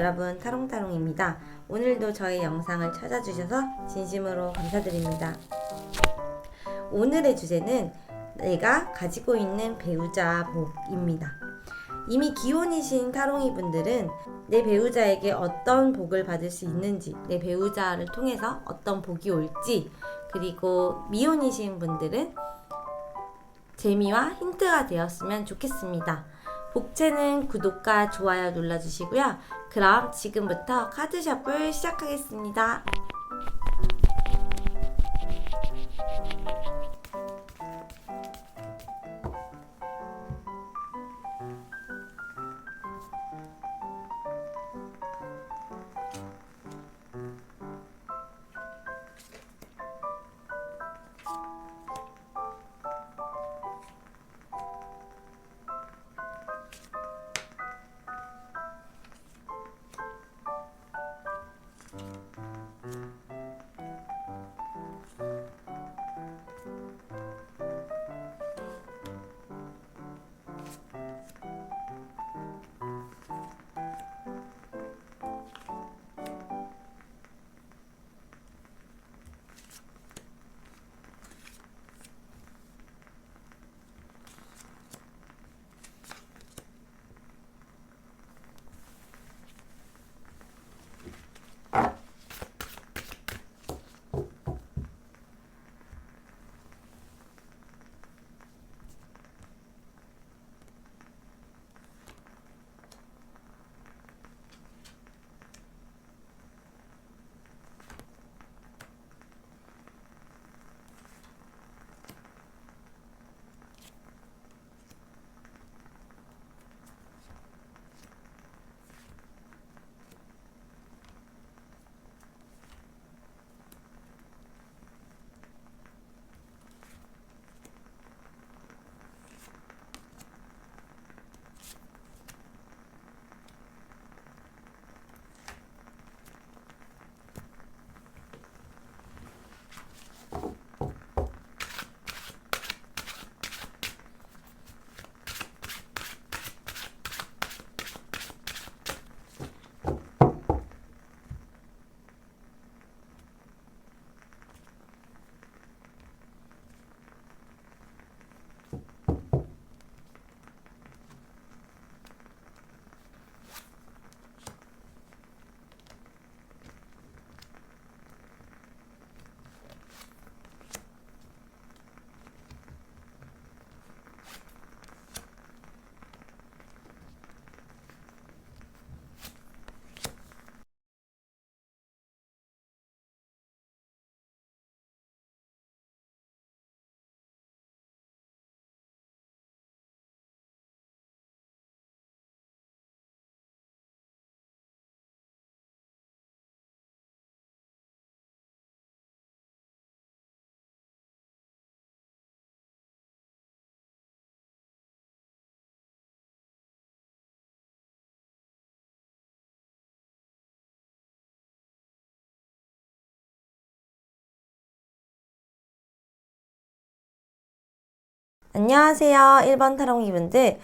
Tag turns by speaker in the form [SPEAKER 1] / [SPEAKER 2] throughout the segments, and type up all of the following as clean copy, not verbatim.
[SPEAKER 1] 여러분, 타롱타롱입니다. 오늘도 저희 영상을 찾아주셔서 진심으로 감사드립니다. 오늘의 주제는 내가 가지고 있는 배우자 복입니다. 이미 기혼이신 타롱이 분들은 내 배우자에게 어떤 복을 받을 수 있는지, 내 배우자를 통해서 어떤 복이 올지, 그리고 미혼이신 분들은 재미와 힌트가 되었으면 좋겠습니다. 복채는 구독과 좋아요 눌러주시고요. 그럼 지금부터 카드샵을 시작하겠습니다. 안녕하세요. 1번 타롱이 분들.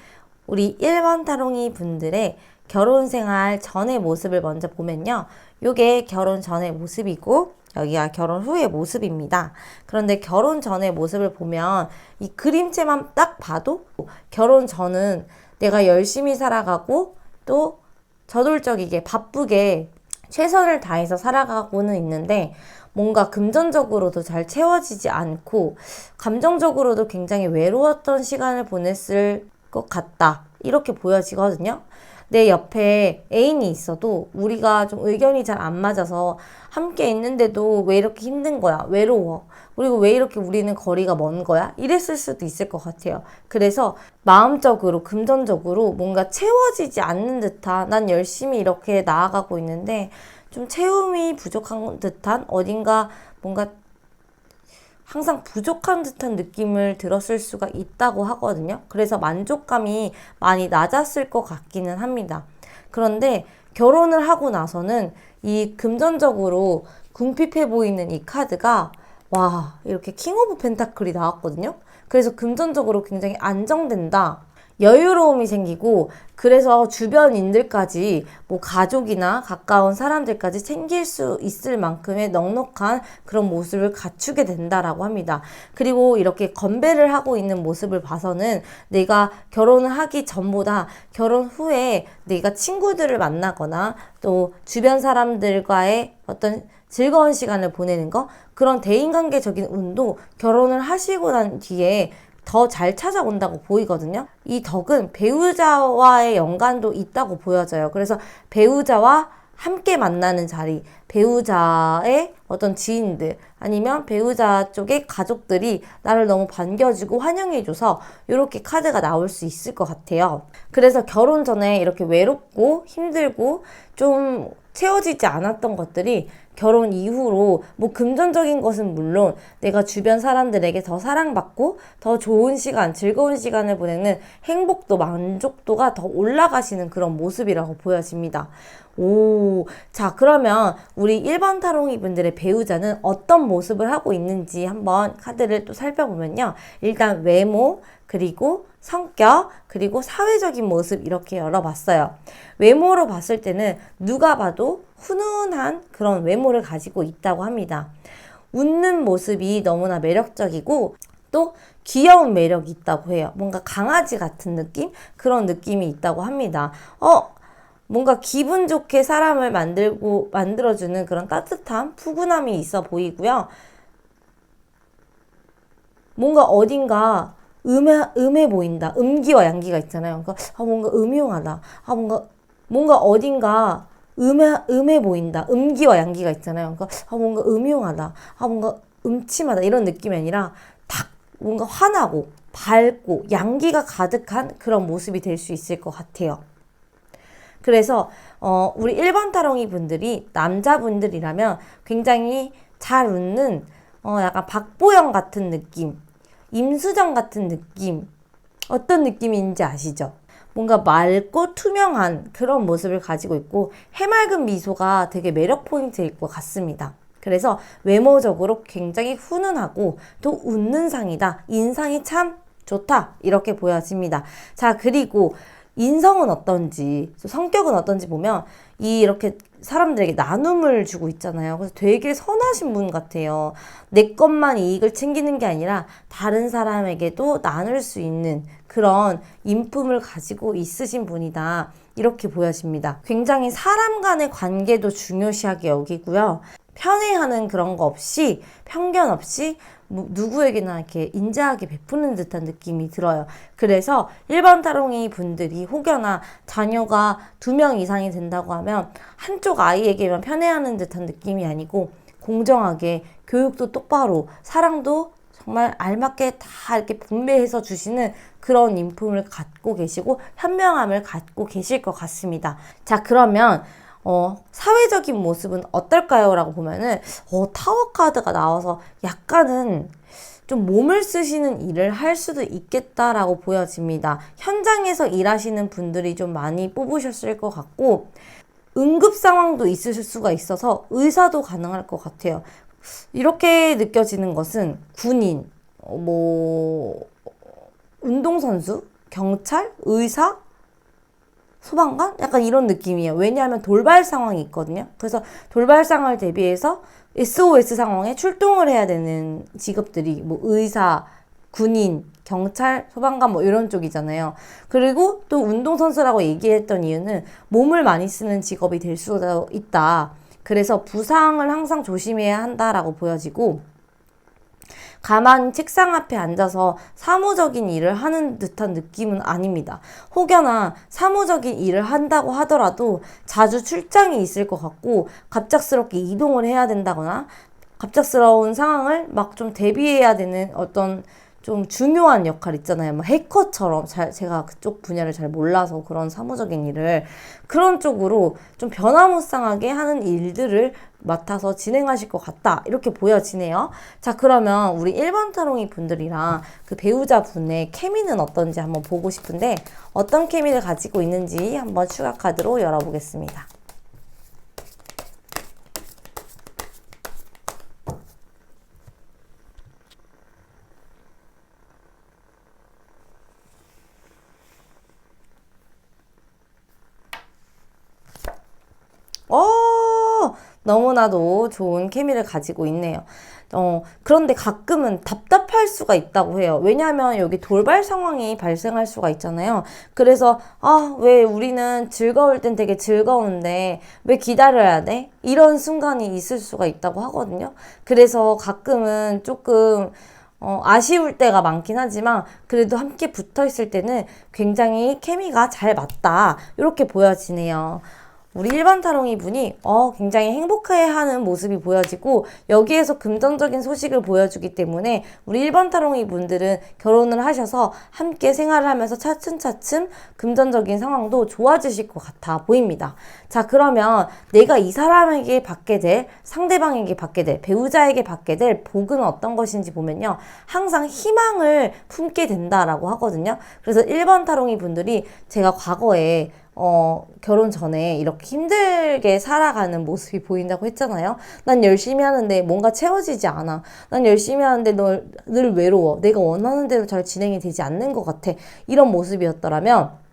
[SPEAKER 1] 우리 1번 타롱이 분들의 결혼 생활 전의 모습을 먼저 보면요. 요게 결혼 전의 모습이고 여기가 결혼 후의 모습입니다. 그런데 결혼 전의 모습을 보면 이 그림체만 딱 봐도 결혼 전은 내가 열심히 살아가고 또 저돌적이게 바쁘게 최선을 다해서 살아가고는 있는데 뭔가 금전적으로도 잘 채워지지 않고 감정적으로도 굉장히 외로웠던 시간을 보냈을 것 같다. 이렇게 보여지거든요. 내 옆에 애인이 있어도 우리가 좀 의견이 잘 안 맞아서 함께 있는데도 왜 이렇게 힘든 거야? 외로워. 그리고 왜 이렇게 우리는 거리가 먼 거야? 이랬을 수도 있을 것 같아요. 그래서 마음적으로, 금전적으로 뭔가 채워지지 않는 듯한 난 열심히 이렇게 나아가고 있는데 좀 채움이 부족한 듯한 어딘가 뭔가 항상 부족한 듯한 느낌을 들었을 수가 있다고 하거든요. 그래서 만족감이 많이 낮았을 것 같기는 합니다. 그런데 결혼을 하고 나서는 이 금전적으로 궁핍해 보이는 이 카드가 와 이렇게 킹 오브 펜타클이 나왔거든요. 그래서 금전적으로 굉장히 안정된다 여유로움이 생기고 그래서 주변인들까지 뭐 가족이나 가까운 사람들까지 챙길 수 있을 만큼의 넉넉한 그런 모습을 갖추게 된다라고 합니다. 그리고 이렇게 건배를 하고 있는 모습을 봐서는 내가 결혼을 하기 전보다 결혼 후에 내가 친구들을 만나거나 또 주변 사람들과의 어떤 즐거운 시간을 보내는 거, 그런 대인관계적인 운도 결혼을 하시고 난 뒤에 더 잘 찾아온다고 보이거든요. 이 덕은 배우자와의 연관도 있다고 보여져요. 그래서 배우자와 함께 만나는 자리, 배우자의 어떤 지인들 아니면 배우자 쪽의 가족들이 나를 너무 반겨주고 환영해줘서 이렇게 카드가 나올 수 있을 것 같아요. 그래서 결혼 전에 이렇게 외롭고 힘들고 좀 채워지지 않았던 것들이 결혼 이후로 뭐 금전적인 것은 물론 내가 주변 사람들에게 더 사랑받고 더 좋은 시간, 즐거운 시간을 보내는 행복도 만족도가 더 올라가시는 그런 모습이라고 보여집니다. 오, 자, 그러면 우리 1번 타로이 분들의 배우자는 어떤 모습을 하고 있는지 한번 카드를 또 살펴보면요. 일단 외모, 그리고 성격, 그리고 사회적인 모습 이렇게 열어봤어요. 외모로 봤을 때는 누가 봐도 훈훈한 그런 외모를 가지고 있다고 합니다. 웃는 모습이 너무나 매력적이고 또 귀여운 매력이 있다고 해요. 뭔가 강아지 같은 느낌? 그런 느낌이 있다고 합니다. 뭔가 기분 좋게 사람을 만들어주는 그런 따뜻함, 푸근함이 있어 보이고요. 뭔가 어딘가 음해 보인다. 음기와 양기가 있잖아요. 그러니까 뭔가 음흉하다. 뭔가 어딘가 음해 보인다. 음기와 양기가 있잖아요. 그러니까 뭔가 음흉하다. 뭔가 음침하다. 이런 느낌이 아니라 딱 뭔가 환하고 밝고 양기가 가득한 그런 모습이 될 수 있을 것 같아요. 그래서 우리 1번 타롱이 분들이 남자분들이라면 굉장히 잘 웃는 약간 박보영 같은 느낌, 임수정 같은 느낌, 어떤 느낌인지 아시죠? 뭔가 맑고 투명한 그런 모습을 가지고 있고 해맑은 미소가 되게 매력 포인트일 것 같습니다. 그래서 외모적으로 굉장히 훈훈하고 또 웃는 상이다. 인상이 참 좋다. 이렇게 보여집니다. 자, 그리고 인성은 어떤지, 성격은 어떤지 보면 이렇게 사람들에게 나눔을 주고 있잖아요. 그래서 되게 선하신 분 같아요. 내 것만 이익을 챙기는 게 아니라 다른 사람에게도 나눌 수 있는 그런 인품을 가지고 있으신 분이다. 이렇게 보여집니다. 굉장히 사람 간의 관계도 중요시하게 여기고요. 편애하는 그런 거 없이, 편견 없이 누구에게나 이렇게 인자하게 베푸는 듯한 느낌이 들어요. 그래서 1번 타롱이 분들이 혹여나 자녀가 2명 이상이 된다고 하면 한쪽 아이에게만 편애하는 듯한 느낌이 아니고 공정하게 교육도 똑바로 사랑도 정말 알맞게 다 이렇게 분배해서 주시는 그런 인품을 갖고 계시고 현명함을 갖고 계실 것 같습니다. 자, 그러면 사회적인 모습은 어떨까요? 라고 보면은, 타워 카드가 나와서 약간은 좀 몸을 쓰시는 일을 할 수도 있겠다라고 보여집니다. 현장에서 일하시는 분들이 좀 많이 뽑으셨을 것 같고, 응급 상황도 있으실 수가 있어서 의사도 가능할 것 같아요. 이렇게 느껴지는 것은 군인, 운동선수, 경찰, 의사, 소방관? 약간 이런 느낌이에요. 왜냐하면 돌발 상황이 있거든요. 그래서 돌발 상황을 대비해서 SOS 상황에 출동을 해야 되는 직업들이 뭐 의사, 군인, 경찰, 소방관 뭐 이런 쪽이잖아요. 그리고 또 운동선수라고 얘기했던 이유는 몸을 많이 쓰는 직업이 될 수도 있다. 그래서 부상을 항상 조심해야 한다라고 보여지고 가만히 책상 앞에 앉아서 사무적인 일을 하는 듯한 느낌은 아닙니다. 혹여나 사무적인 일을 한다고 하더라도 자주 출장이 있을 것 같고 갑작스럽게 이동을 해야 된다거나 갑작스러운 상황을 막 좀 대비해야 되는 어떤 좀 중요한 역할 있잖아요. 뭐 해커처럼 제가 그쪽 분야를 잘 몰라서 그런 사무적인 일을 그런 쪽으로 좀 변화무쌍하게 하는 일들을 맡아서 진행하실 것 같다. 이렇게 보여지네요. 자, 그러면 우리 1번 타롱이 분들이랑 그 배우자분의 케미는 어떤지 한번 보고 싶은데 어떤 케미를 가지고 있는지 한번 추가 카드로 열어보겠습니다. 너무나도 좋은 케미를 가지고 있네요. 그런데 가끔은 답답할 수가 있다고 해요. 왜냐하면 여기 돌발 상황이 발생할 수가 있잖아요. 그래서, 왜 우리는 즐거울 땐 되게 즐거운데 왜 기다려야 돼? 이런 순간이 있을 수가 있다고 하거든요. 그래서 가끔은 조금 아쉬울 때가 많긴 하지만 그래도 함께 붙어 있을 때는 굉장히 케미가 잘 맞다. 이렇게 보여지네요. 우리 일반 타롱이 분이 굉장히 행복해하는 모습이 보여지고 여기에서 긍정적인 소식을 보여주기 때문에 우리 일반 타롱이 분들은 결혼을 하셔서 함께 생활을 하면서 차츰차츰 금전적인 상황도 좋아지실 것 같아 보입니다. 자, 그러면 내가 이 사람에게 받게 될, 상대방에게 받게 될, 배우자에게 받게 될 복은 어떤 것인지 보면요, 항상 희망을 품게 된다라고 하거든요. 그래서 일반 타롱이 분들이 제가 과거에 결혼 전에 이렇게 힘들게 살아가는 모습이 보인다고 했잖아요. 난 열심히 하는데 뭔가 채워지지 않아. 난 열심히 하는데 늘 외로워. 내가 원하는 대로 잘 진행이 되지 않는 것 같아. 이런 모습이었더라면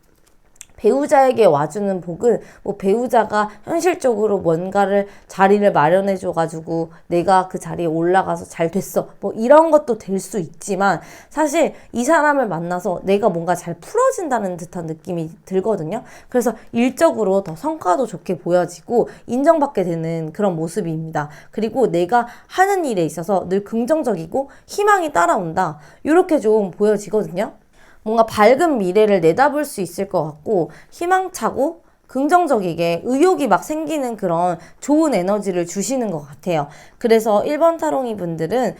[SPEAKER 1] 배우자에게 와주는 복은 뭐 배우자가 현실적으로 뭔가를 자리를 마련해줘가지고 내가 그 자리에 올라가서 잘 됐어. 뭐 이런 것도 될 수 있지만 사실 이 사람을 만나서 내가 뭔가 잘 풀어진다는 듯한 느낌이 들거든요. 그래서 일적으로 더 성과도 좋게 보여지고 인정받게 되는 그런 모습입니다. 그리고 내가 하는 일에 있어서 늘 긍정적이고 희망이 따라온다. 이렇게 좀 보여지거든요. 뭔가 밝은 미래를 내다볼 수 있을 것 같고 희망차고 긍정적이게 의욕이 막 생기는 그런 좋은 에너지를 주시는 것 같아요. 그래서 1번 타롱이 분들은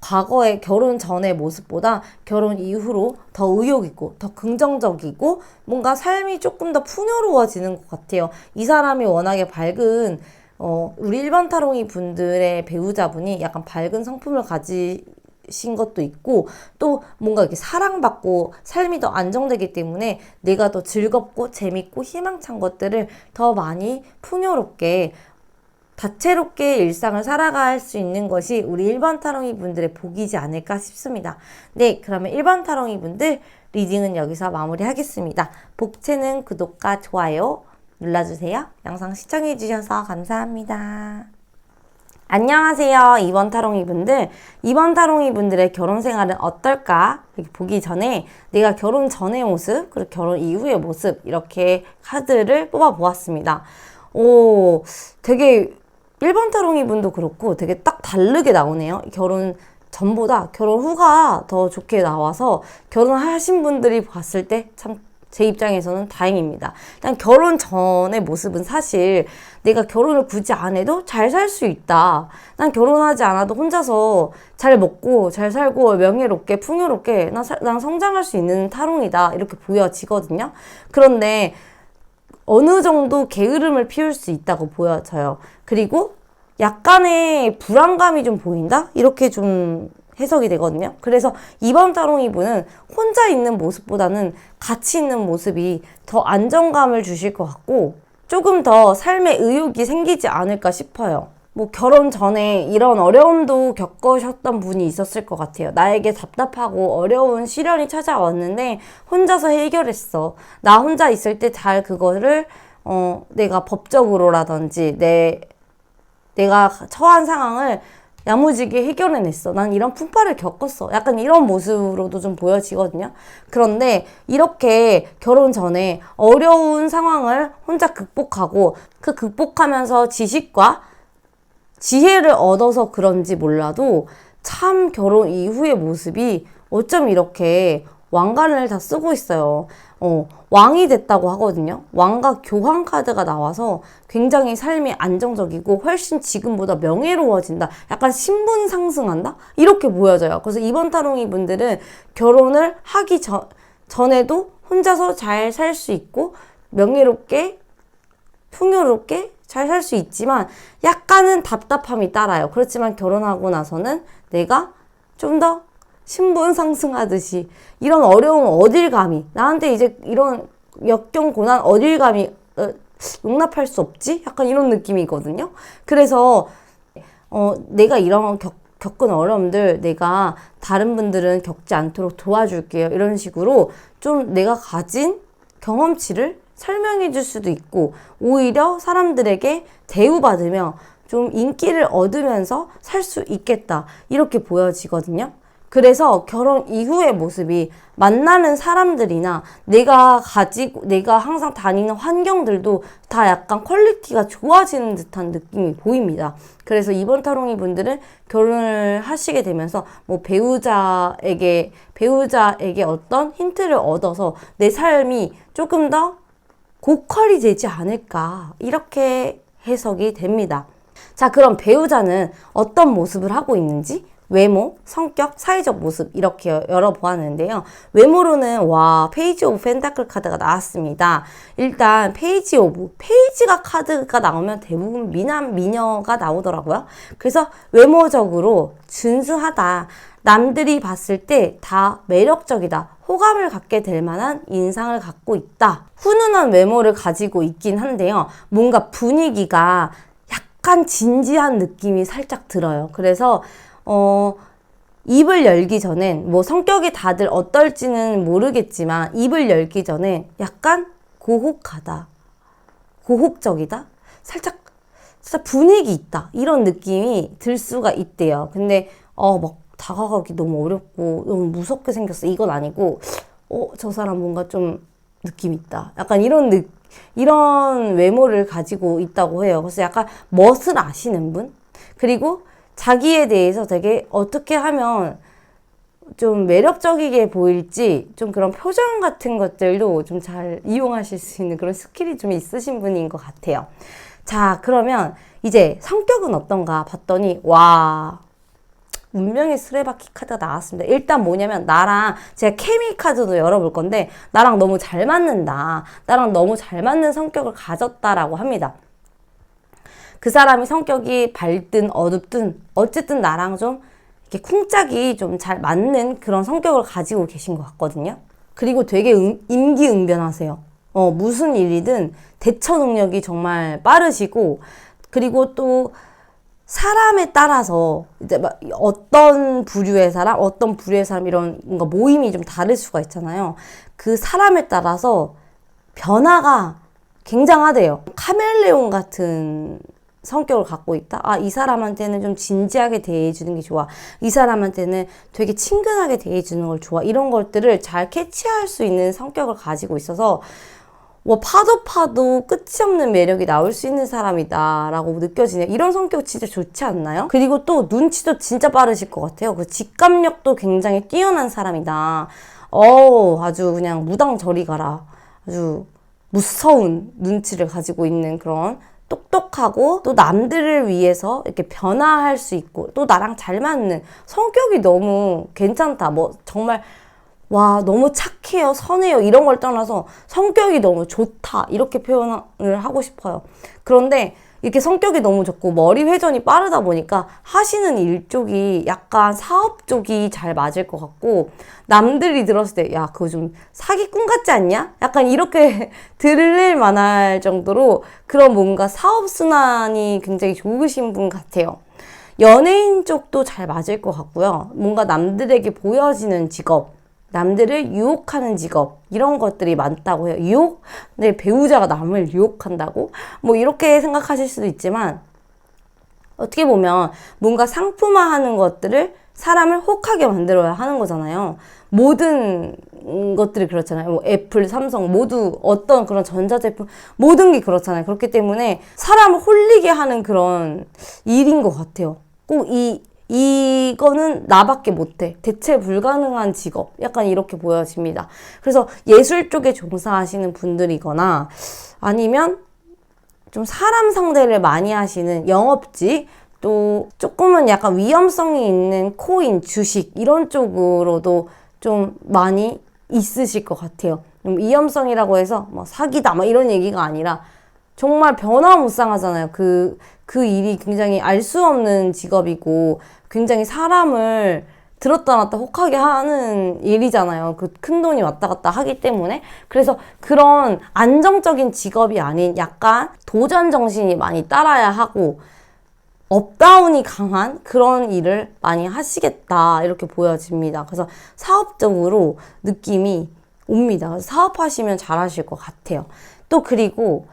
[SPEAKER 1] 과거의 결혼 전의 모습보다 결혼 이후로 더 의욕 있고 더 긍정적이고 뭔가 삶이 조금 더 풍요로워지는 것 같아요. 이 사람이 워낙에 밝은 우리 1번 타롱이 분들의 배우자분이 약간 밝은 성품을 가지신 것도 있고 또 뭔가 이렇게 사랑받고 삶이 더 안정되기 때문에 내가 더 즐겁고 재밌고 희망찬 것들을 더 많이 풍요롭게 다채롭게 일상을 살아갈 수 있는 것이 우리 일반 타롱이 분들의 복이지 않을까 싶습니다. 네, 그러면 일반 타롱이 분들 리딩은 여기서 마무리하겠습니다. 복채는 구독과 좋아요 눌러주세요. 영상 시청해주셔서 감사합니다. 안녕하세요. 2번 타롱이 분들. 2번 타롱이 분들의 결혼 생활은 어떨까? 보기 전에 내가 결혼 전의 모습, 그리고 결혼 이후의 모습, 이렇게 카드를 뽑아 보았습니다. 되게 1번 타롱이 분도 그렇고 되게 딱 다르게 나오네요. 결혼 전보다 결혼 후가 더 좋게 나와서 결혼하신 분들이 봤을 때 참 제 입장에서는 다행입니다. 일단 결혼 전의 모습은 사실 내가 결혼을 굳이 안 해도 잘 살 수 있다. 난 결혼하지 않아도 혼자서 잘 먹고 잘 살고 명예롭게 풍요롭게 난 성장할 수 있는 타롱이다. 이렇게 보여지거든요. 그런데 어느 정도 게으름을 피울 수 있다고 보여져요. 그리고 약간의 불안감이 좀 보인다? 이렇게 좀 해석이 되거든요. 그래서 2번 타롱이 분은 혼자 있는 모습보다는 같이 있는 모습이 더 안정감을 주실 것 같고 조금 더 삶에 의욕이 생기지 않을까 싶어요. 뭐 결혼 전에 이런 어려움도 겪으셨던 분이 있었을 것 같아요. 나에게 답답하고 어려운 시련이 찾아왔는데 혼자서 해결했어. 나 혼자 있을 때 잘 그거를 내가 법적으로라든지 내가 처한 상황을 야무지게 해결해냈어. 난 이런 풍파를 겪었어. 약간 이런 모습으로도 좀 보여지거든요. 그런데 이렇게 결혼 전에 어려운 상황을 혼자 극복하고 그 극복하면서 지식과 지혜를 얻어서 그런지 몰라도 참 결혼 이후의 모습이 어쩜 이렇게 왕관을 다 쓰고 있어요. 왕이 됐다고 하거든요. 왕과 교황 카드가 나와서 굉장히 삶이 안정적이고 훨씬 지금보다 명예로워진다. 약간 신분 상승한다? 이렇게 보여져요. 그래서 이번 타롱이 분들은 결혼을 하기 전에도 혼자서 잘 살 수 있고 명예롭게 풍요롭게 잘 살 수 있지만 약간은 답답함이 따라요. 그렇지만 결혼하고 나서는 내가 좀 더 신분 상승하듯이 이런 어려움 어딜 감히 나한테 이제 이런 역경 고난 어딜 감히 용납할 수 없지? 약간 이런 느낌이거든요. 그래서 내가 이런 겪은 어려움들 내가 다른 분들은 겪지 않도록 도와줄게요. 이런 식으로 좀 내가 가진 경험치를 설명해 줄 수도 있고 오히려 사람들에게 대우받으며 좀 인기를 얻으면서 살 수 있겠다. 이렇게 보여지거든요. 그래서 결혼 이후의 모습이 만나는 사람들이나 내가 항상 다니는 환경들도 다 약간 퀄리티가 좋아지는 듯한 느낌이 보입니다. 그래서 이번 타롱이 분들은 결혼을 하시게 되면서 뭐 배우자에게 어떤 힌트를 얻어서 내 삶이 조금 더 고퀄이 되지 않을까. 이렇게 해석이 됩니다. 자, 그럼 배우자는 어떤 모습을 하고 있는지 외모, 성격, 사회적 모습 이렇게 열어보았는데요. 외모로는 페이지 오브 펜타클 카드가 나왔습니다. 일단 페이지가 카드가 나오면 대부분 미남, 미녀가 나오더라고요. 그래서 외모적으로 준수하다. 남들이 봤을 때 다 매력적이다. 호감을 갖게 될 만한 인상을 갖고 있다. 훈훈한 외모를 가지고 있긴 한데요. 뭔가 분위기가 약간 진지한 느낌이 살짝 들어요. 그래서 입을 열기 전엔 뭐 성격이 다들 어떨지는 모르겠지만 입을 열기 전에 약간 고혹하다, 고혹적이다, 살짝 분위기 있다 이런 느낌이 들 수가 있대요. 근데 막 다가가기 너무 어렵고 너무 무섭게 생겼어 이건 아니고 저 사람 뭔가 좀 느낌 있다. 약간 이런 외모를 가지고 있다고 해요. 그래서 약간 멋을 아시는 분? 그리고 자기에 대해서 되게 어떻게 하면 좀 매력적이게 보일지 좀 그런 표정 같은 것들도 좀 잘 이용하실 수 있는 그런 스킬이 좀 있으신 분인 것 같아요. 자, 그러면 이제 성격은 어떤가 봤더니 운명의 수레바퀴 카드가 나왔습니다. 일단 뭐냐면 제가 케미 카드도 열어볼 건데 나랑 너무 잘 맞는다. 나랑 너무 잘 맞는 성격을 가졌다라고 합니다. 그 사람이 성격이 밝든 어둡든 어쨌든 나랑 좀 이렇게 쿵짝이 좀 잘 맞는 그런 성격을 가지고 계신 것 같거든요. 그리고 되게 임기응변하세요. 무슨 일이든 대처 능력이 정말 빠르시고 그리고 또 사람에 따라서 이제 막 어떤 부류의 사람 이런 뭔가 모임이 좀 다를 수가 있잖아요. 그 사람에 따라서 변화가 굉장하대요. 카멜레온 같은 성격을 갖고 있다. 이 사람한테는 좀 진지하게 대해주는 게 좋아. 이 사람한테는 되게 친근하게 대해주는 걸 좋아. 이런 것들을 잘 캐치할 수 있는 성격을 가지고 있어서 파도 끝이 없는 매력이 나올 수 있는 사람이다 라고 느껴지네요. 이런 성격 진짜 좋지 않나요? 그리고 또 눈치도 진짜 빠르실 것 같아요. 그 직감력도 굉장히 뛰어난 사람이다. 아주 그냥 무당저리 가라. 아주 무서운 눈치를 가지고 있는 그런 똑똑하고 또 남들을 위해서 이렇게 변화할 수 있고 또 나랑 잘 맞는 성격이 너무 괜찮다. 정말 너무 착해요, 선해요 이런 걸 떠나서 성격이 너무 좋다 이렇게 표현을 하고 싶어요. 그런데 이렇게 성격이 너무 좋고 머리 회전이 빠르다 보니까 하시는 일 쪽이 약간 사업 쪽이 잘 맞을 것 같고 남들이 들었을 때 그거 좀 사기꾼 같지 않냐? 약간 이렇게 들릴 만할 정도로 그런 뭔가 사업 순환이 굉장히 좋으신 분 같아요. 연예인 쪽도 잘 맞을 것 같고요. 뭔가 남들에게 보여지는 직업 남들을 유혹하는 직업 이런 것들이 많다고 해요. 유혹? 네, 배우자가 남을 유혹한다고? 이렇게 생각하실 수도 있지만 어떻게 보면 뭔가 상품화하는 것들을 사람을 혹하게 만들어야 하는 거잖아요. 모든 것들이 그렇잖아요. 애플, 삼성 모두 어떤 그런 전자제품 모든 게 그렇잖아요. 그렇기 때문에 사람을 홀리게 하는 그런 일인 것 같아요. 꼭 이거는 나밖에 못해. 대체 불가능한 직업. 약간 이렇게 보여집니다. 그래서 예술 쪽에 종사하시는 분들이거나 아니면 좀 사람 상대를 많이 하시는 영업직 또 조금은 약간 위험성이 있는 코인, 주식 이런 쪽으로도 좀 많이 있으실 것 같아요. 위험성이라고 해서 사기다 이런 얘기가 아니라 정말 변화무쌍하잖아요. 그 일이 굉장히 알 수 없는 직업이고 굉장히 사람을 들었다 놨다 혹하게 하는 일이잖아요. 그 큰 돈이 왔다 갔다 하기 때문에. 그래서 그런 안정적인 직업이 아닌 약간 도전 정신이 많이 따라야 하고 업다운이 강한 그런 일을 많이 하시겠다 이렇게 보여집니다. 그래서 사업적으로 느낌이 옵니다. 사업하시면 잘하실 것 같아요. 또 그리고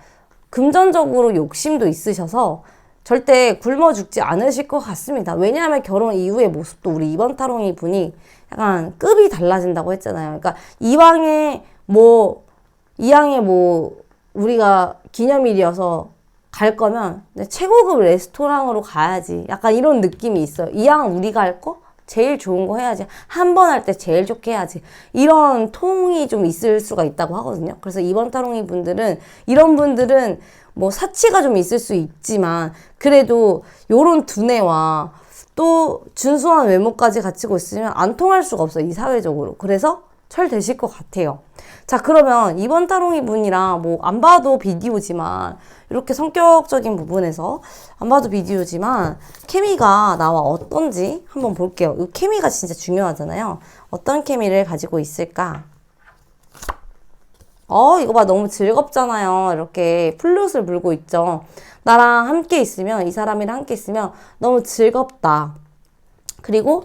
[SPEAKER 1] 금전적으로 욕심도 있으셔서 절대 굶어 죽지 않으실 것 같습니다. 왜냐하면 결혼 이후의 모습도 우리 2번 타롱이 분이 약간 급이 달라진다고 했잖아요. 그러니까 이왕에 뭐 우리가 기념일이어서 갈 거면 최고급 레스토랑으로 가야지. 약간 이런 느낌이 있어요. 이왕 우리가 할 거? 제일 좋은 거 해야지. 한 번 할 때 제일 좋게 해야지. 이런 통이 좀 있을 수가 있다고 하거든요. 그래서 이번 타롱이 분들은, 이런 분들은 뭐 사치가 좀 있을 수 있지만, 그래도 요런 두뇌와 또 준수한 외모까지 갖추고 있으면 안 통할 수가 없어요. 이 사회적으로. 그래서 잘 되실 것 같아요. 자, 그러면 이번 타롱이 분이랑 뭐 안 봐도 비디오지만, 이렇게 성격적인 부분에서 안 봐도 비디오지만 케미가 나와 어떤지 한번 볼게요. 이 케미가 진짜 중요하잖아요. 어떤 케미를 가지고 있을까? 이거 봐. 너무 즐겁잖아요. 이렇게 플룻을 불고 있죠. 나랑 함께 있으면, 이 사람이랑 함께 있으면 너무 즐겁다. 그리고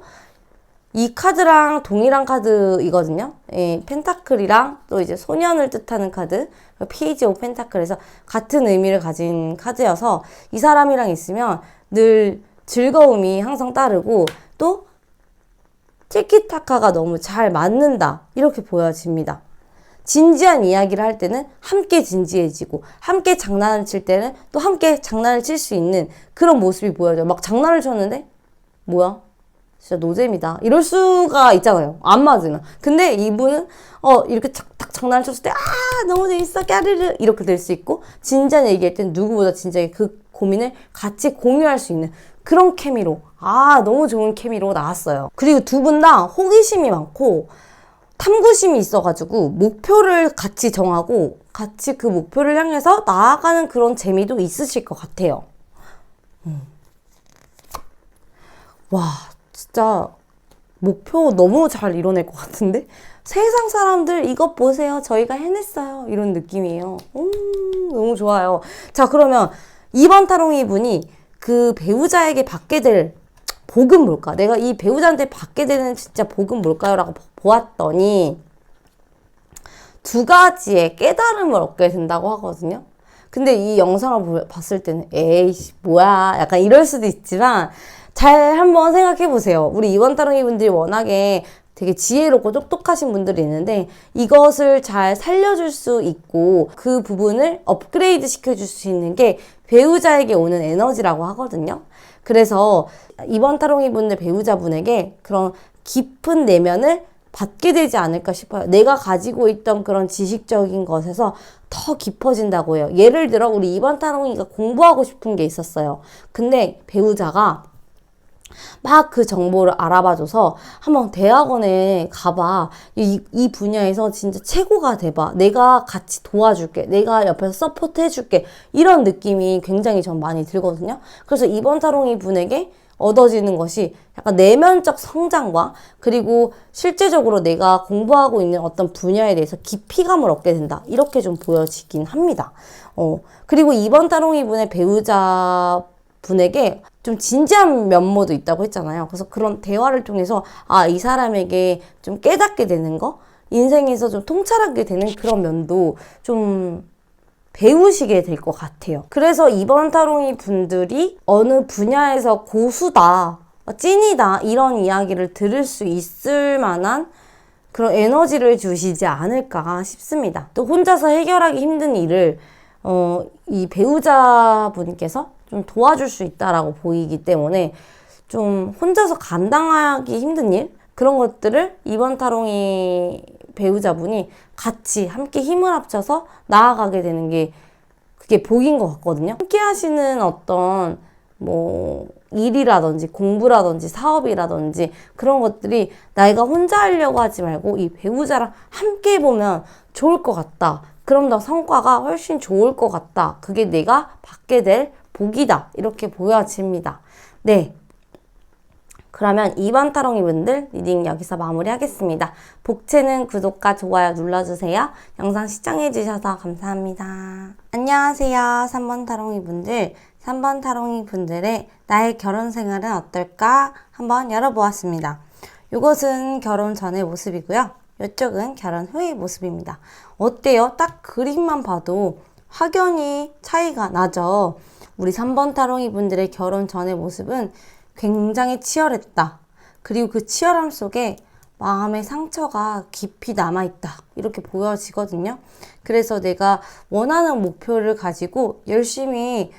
[SPEAKER 1] 이 카드랑 동일한 카드이거든요. 펜타클이랑 또 이제 소년을 뜻하는 카드, 페이지 오브 펜타클에서 같은 의미를 가진 카드여서 이 사람이랑 있으면 늘 즐거움이 항상 따르고 또 티키타카가 너무 잘 맞는다. 이렇게 보여집니다. 진지한 이야기를 할 때는 함께 진지해지고 함께 장난을 칠 때는 또 함께 장난을 칠 수 있는 그런 모습이 보여져요. 막 장난을 쳤는데 뭐야? 진짜 노잼이다. 이럴 수가 있잖아요. 안 맞으면. 근데 이분은 이렇게 탁 장난을 쳤을 때 너무 재밌어 까르르 이렇게 될 수 있고, 진지한 얘기할 땐 누구보다 진지하게 그 고민을 같이 공유할 수 있는 그런 케미로, 너무 좋은 케미로 나왔어요. 그리고 두 분 다 호기심이 많고 탐구심이 있어가지고 목표를 같이 정하고 같이 그 목표를 향해서 나아가는 그런 재미도 있으실 것 같아요. 와, 진짜 목표 너무 잘 이뤄낼 것 같은데? 세상 사람들 이것 보세요. 저희가 해냈어요. 이런 느낌이에요. 너무 좋아요. 자, 그러면 2번 타롱이 분이 그 배우자에게 받게 될 복은 뭘까? 내가 이 배우자한테 받게 되는 진짜 복은 뭘까요? 라고 보았더니 두 가지의 깨달음을 얻게 된다고 하거든요. 근데 이 영상을 봤을 때는 에이씨 뭐야 약간 이럴 수도 있지만, 잘 한번 생각해 보세요. 우리 이번 타롱이 분들이 워낙에 되게 지혜롭고 똑똑하신 분들이 있는데 이것을 잘 살려줄 수 있고 그 부분을 업그레이드 시켜줄 수 있는 게 배우자에게 오는 에너지라고 하거든요. 그래서 이번 타롱이 분들 배우자분에게 그런 깊은 내면을 받게 되지 않을까 싶어요. 내가 가지고 있던 그런 지식적인 것에서 더 깊어진다고 해요. 예를 들어 우리 이번 타롱이가 공부하고 싶은 게 있었어요. 근데 배우자가 막 그 정보를 알아봐줘서 한번 대학원에 가봐. 이 분야에서 진짜 최고가 돼봐. 내가 같이 도와줄게. 내가 옆에서 서포트 해줄게. 이런 느낌이 굉장히 전 많이 들거든요. 그래서 이번 타롱이 분에게 얻어지는 것이 약간 내면적 성장과 그리고 실제적으로 내가 공부하고 있는 어떤 분야에 대해서 깊이감을 얻게 된다. 이렇게 좀 보여지긴 합니다. 그리고 이번 타롱이 분의 배우자 분에게 좀 진지한 면모도 있다고 했잖아요. 그래서 그런 대화를 통해서 이 사람에게 좀 깨닫게 되는 거, 인생에서 좀 통찰하게 되는 그런 면도 좀 배우시게 될 것 같아요. 그래서 이번 타롱이 분들이 어느 분야에서 고수다, 찐이다 이런 이야기를 들을 수 있을 만한 그런 에너지를 주시지 않을까 싶습니다. 또 혼자서 해결하기 힘든 일을 이 배우자분께서 좀 도와줄 수 있다라고 보이기 때문에 좀 혼자서 감당하기 힘든 일, 그런 것들을 이번 타롱이 배우자분이 같이 함께 힘을 합쳐서 나아가게 되는 게 그게 복인 것 같거든요. 함께 하시는 어떤 뭐 일이라든지 공부라든지 사업이라든지 그런 것들이 내가 혼자 하려고 하지 말고 이 배우자랑 함께 해보면 좋을 것 같다. 그럼 더 성과가 훨씬 좋을 것 같다. 그게 내가 받게 될 복이다. 이렇게 보여집니다. 네. 그러면 2번 타롱이 분들 리딩 여기서 마무리하겠습니다. 복채는 구독과 좋아요 눌러주세요. 영상 시청해주셔서 감사합니다. 안녕하세요. 3번 타롱이 분들. 3번 타롱이 분들의 나의 결혼 생활은 어떨까 한번 열어보았습니다. 이것은 결혼 전의 모습이고요. 이쪽은 결혼 후의 모습입니다. 어때요? 딱 그림만 봐도 확연히 차이가 나죠. 우리 3번 타롱이 분들의 결혼 전의 모습은 굉장히 치열했다. 그리고 그 치열함 속에 마음의 상처가 깊이 남아있다. 이렇게 보여지거든요. 그래서 내가 원하는 목표를 가지고 열심히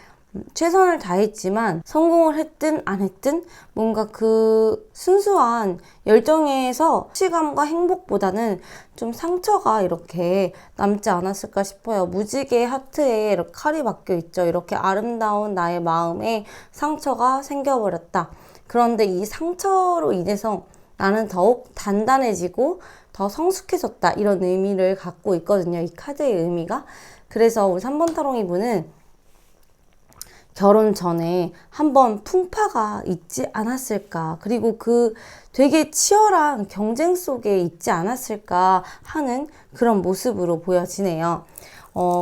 [SPEAKER 1] 최선을 다했지만 성공을 했든 안 했든 뭔가 그 순수한 열정에서 실감과 행복보다는 좀 상처가 이렇게 남지 않았을까 싶어요. 무지개 하트에 이렇게 칼이 박혀 있죠. 이렇게 아름다운 나의 마음에 상처가 생겨버렸다. 그런데 이 상처로 인해서 나는 더욱 단단해지고 더 성숙해졌다. 이런 의미를 갖고 있거든요. 이 카드의 의미가. 그래서 우리 3번 타롱이 분은 결혼 전에 한번 풍파가 있지 않았을까. 그리고 그 되게 치열한 경쟁 속에 있지 않았을까 하는 그런 모습으로 보여지네요.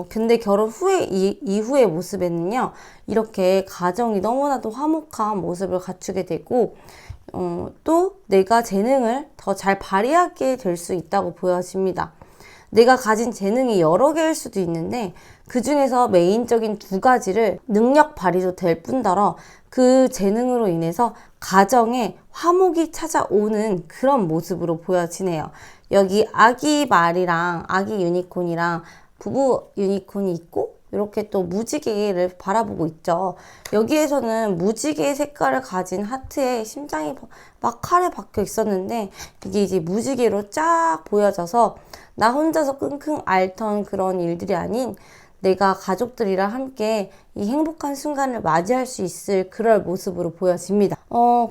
[SPEAKER 1] 근데 결혼 후에, 이후의 모습에는요, 이렇게 가정이 너무나도 화목한 모습을 갖추게 되고, 또 내가 재능을 더 잘 발휘하게 될 수 있다고 보여집니다. 내가 가진 재능이 여러 개일 수도 있는데 그 중에서 메인적인 2가지를 능력 발휘도 될 뿐더러 그 재능으로 인해서 가정에 화목이 찾아오는 그런 모습으로 보여지네요. 여기 아기 말이랑 아기 유니콘이랑 부부 유니콘이 있고 이렇게 또 무지개를 바라보고 있죠. 여기에서는 무지개 색깔을 가진 하트에 심장이 막 칼에 박혀 있었는데 이게 이제 무지개로 쫙 보여져서 나 혼자서 끙끙 앓던 그런 일들이 아닌 내가 가족들이랑 함께 이 행복한 순간을 맞이할 수 있을 그럴 모습으로 보여집니다.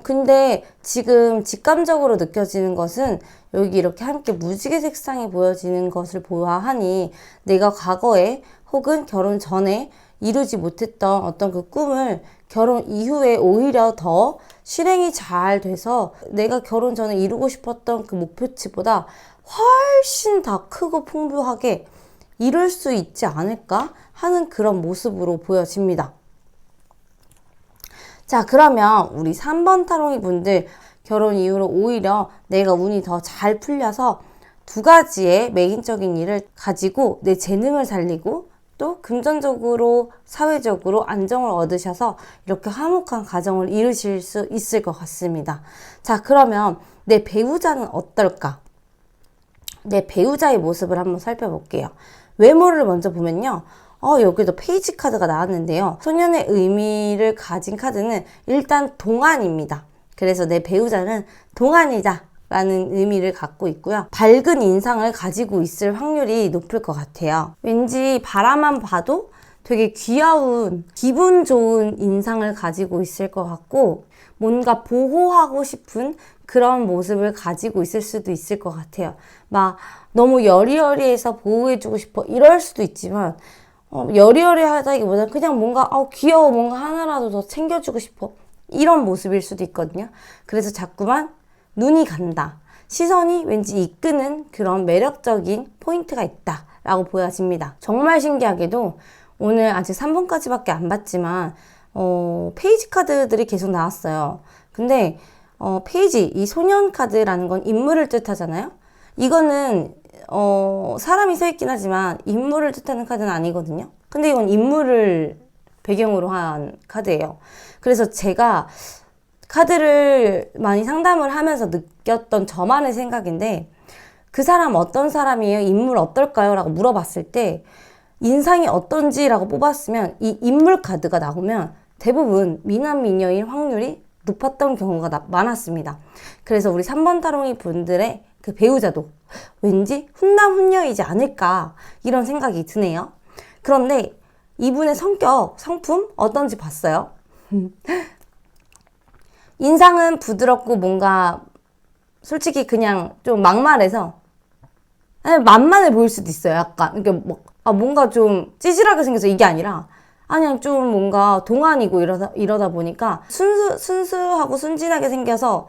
[SPEAKER 1] 근데 지금 직감적으로 느껴지는 것은 여기 이렇게 함께 무지개 색상이 보여지는 것을 보아하니 내가 과거에 혹은 결혼 전에 이루지 못했던 어떤 그 꿈을 결혼 이후에 오히려 더 실행이 잘 돼서 내가 결혼 전에 이루고 싶었던 그 목표치보다 훨씬 더 크고 풍부하게 이룰 수 있지 않을까 하는 그런 모습으로 보여집니다. 자, 그러면 우리 3번 타롱이 분들 결혼 이후로 오히려 내가 운이 더 잘 풀려서 2가지의 메인적인 일을 가지고 내 재능을 살리고 또 금전적으로 사회적으로 안정을 얻으셔서 이렇게 화목한 가정을 이루실 수 있을 것 같습니다. 자, 그러면 내 배우자는 어떨까? 내 배우자의 모습을 한번 살펴볼게요. 외모를 먼저 보면요. 여기도 페이지 카드가 나왔는데요. 소년의 의미를 가진 카드는 일단 동안입니다. 그래서 내 배우자는 동안이다 라는 의미를 갖고 있고요. 밝은 인상을 가지고 있을 확률이 높을 것 같아요. 왠지 바라만 봐도 되게 귀여운, 기분 좋은 인상을 가지고 있을 것 같고 뭔가 보호하고 싶은 그런 모습을 가지고 있을 수도 있을 것 같아요. 막 너무 여리여리해서 보호해주고 싶어 이럴 수도 있지만 여리여리하다기보다는 그냥 뭔가 귀여워, 뭔가 하나라도 더 챙겨주고 싶어 이런 모습일 수도 있거든요. 그래서 자꾸만 눈이 간다. 시선이 왠지 이끄는 그런 매력적인 포인트가 있다 라고 보여집니다. 정말 신기하게도 오늘 아직 3번까지밖에 안 봤지만 페이지 카드들이 계속 나왔어요. 근데 페이지, 이 소년 카드라는 건 인물을 뜻하잖아요. 이거는 사람이 서 있긴 하지만 인물을 뜻하는 카드는 아니거든요. 근데 이건 인물을 배경으로 한 카드예요. 그래서 제가 카드를 많이 상담을 하면서 느꼈던 저만의 생각인데 그 사람 어떤 사람이에요? 인물 어떨까요? 라고 물어봤을 때 인상이 어떤지 라고 뽑았으면 이 인물 카드가 나오면 대부분 미남 미녀일 확률이 높았던 경우가 많았습니다. 그래서 우리 3번 타롱이 분들의 그 배우자도 왠지 훈남 훈녀이지 않을까 이런 생각이 드네요. 그런데 이분의 성격, 성품 어떤지 봤어요? 인상은 부드럽고 뭔가 솔직히 그냥 좀 막말해서 만만해 보일 수도 있어요. 약간 그러니까 뭔가 좀 찌질하게 생겨서 이게 아니라 그냥 좀 뭔가 동안이고 이러다 보니까 순수하고 순진하게 생겨서